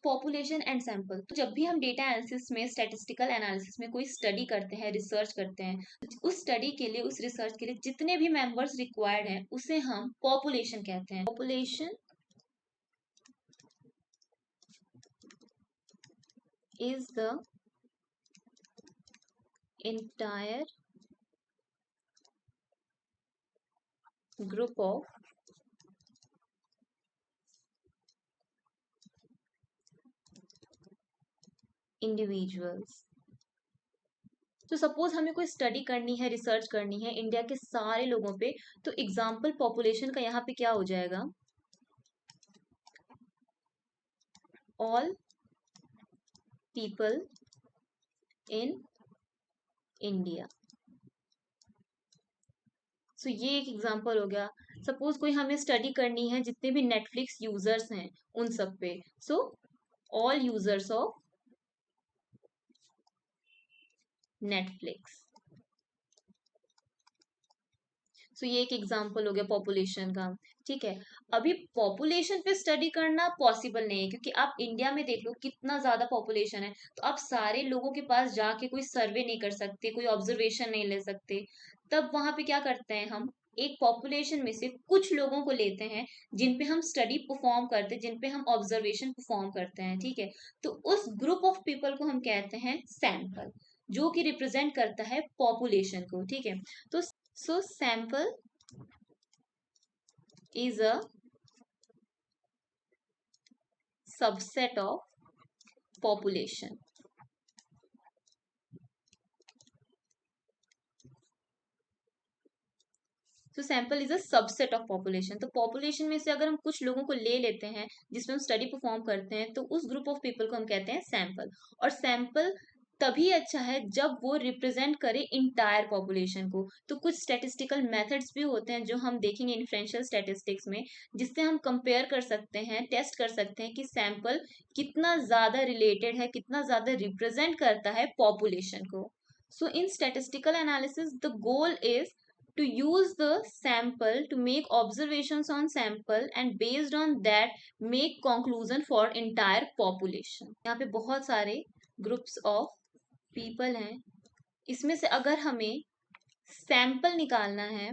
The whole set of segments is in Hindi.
Population and sample. तो जब भी हम डेटा एनालिसिस में, स्टैटिस्टिकल एनालिसिस में कोई स्टडी करते हैं, रिसर्च करते हैं, उस स्टडी के लिए, उस रिसर्च के लिए जितने भी मेंबर्स रिक्वायर्ड हैं उसे हम पॉपुलेशन कहते हैं। Population is the entire group of individuals। तो सपोज हमें कोई स्टडी करनी है, रिसर्च करनी है इंडिया के सारे लोगों पे, तो एग्जाम्पल पॉपुलेशन का यहाँ पे क्या हो जाएगा, ऑल पीपल इन इंडिया। सो ये एक एग्जांपल हो गया। सपोज कोई हमें स्टडी करनी है जितने भी नेटफ्लिक्स यूजर्स हैं उन सब पे, so all users of Netflix. So ये एक एग्जांपल हो गया पॉपुलेशन का। ठीक है, अभी पॉपुलेशन पे स्टडी करना पॉसिबल नहीं है, क्योंकि आप इंडिया में देख लो कितना ज्यादा पॉपुलेशन है, तो आप सारे लोगों के पास जाके कोई सर्वे नहीं कर सकते, कोई ऑब्जर्वेशन नहीं ले सकते। तब वहां पे क्या करते हैं, हम एक पॉपुलेशन में से कुछ लोगों को लेते हैं जिन पे हम स्टडी परफॉर्म करते हैं, जिन पे हम ऑब्जर्वेशन परफॉर्म करते हैं। ठीक है, तो उस ग्रुप ऑफ पीपल को हम कहते हैं सैंपल, जो कि रिप्रेजेंट करता है पॉपुलेशन को। ठीक है, तो so sample is a subset of population। तो sample is a subset of population. तो पॉपुलेशन में से अगर हम कुछ लोगों को ले लेते हैं जिसमें हम स्टडी परफॉर्म करते हैं, तो उस ग्रुप ऑफ पीपल को हम कहते हैं सैंपल। और सैंपल तभी अच्छा है जब वो रिप्रेजेंट करे इंटायर पॉपुलेशन को। तो कुछ स्टैटिस्टिकल मेथड्स भी होते हैं जो हम देखेंगे इन्फ्लुएंशियल स्टैटिस्टिक्स में, जिससे हम कंपेयर कर सकते हैं, टेस्ट कर सकते हैं कि सैंपल कितना ज्यादा रिलेटेड है, कितना ज्यादा रिप्रेजेंट करता है पॉपुलेशन को। So in statistical analysis the goal is to use the sample to make observations on sample and based on that make conclusion for entire population। यहाँ पे बहुत सारे groups of people हैं, इसमें से अगर हमें सैंपल निकालना है,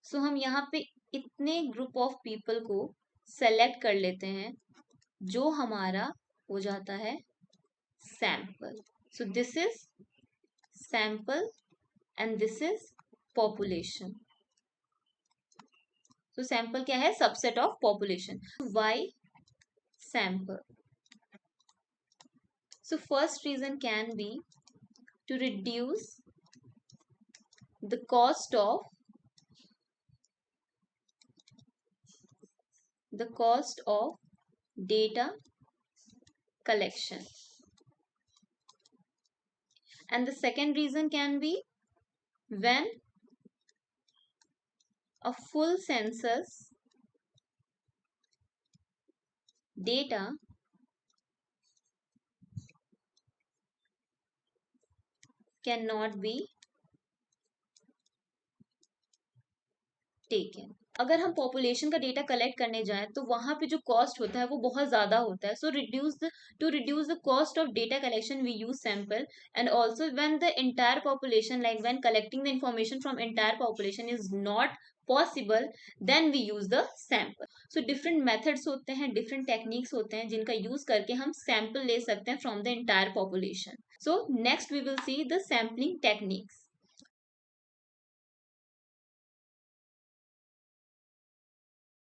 सो हम यहाँ पे इतने ग्रुप ऑफ पीपल को सेलेक्ट कर लेते हैं जो हमारा हो जाता है sample. So this is sample and this is population. तो सैंपल क्या है, subset of population. Why sample? So first reason can be to reduce the cost of data collection, and the second reason can be when a full census data cannot be taken। अगर हम पॉपुलेशन का डेटा कलेक्ट करने जाएं तो वहां पे जो कॉस्ट होता है वो बहुत ज्यादा होता है। So to reduce the cost of data collection we use sample, and also when the entire population, like when collecting the information from entire population is not possible, then we use the sample. So different methods होते हैं, डिफरेंट टेक्निक्स होते हैं जिनका यूज करके हम सैंपल ले सकते हैं from the entire population. So next we will see the sampling techniques.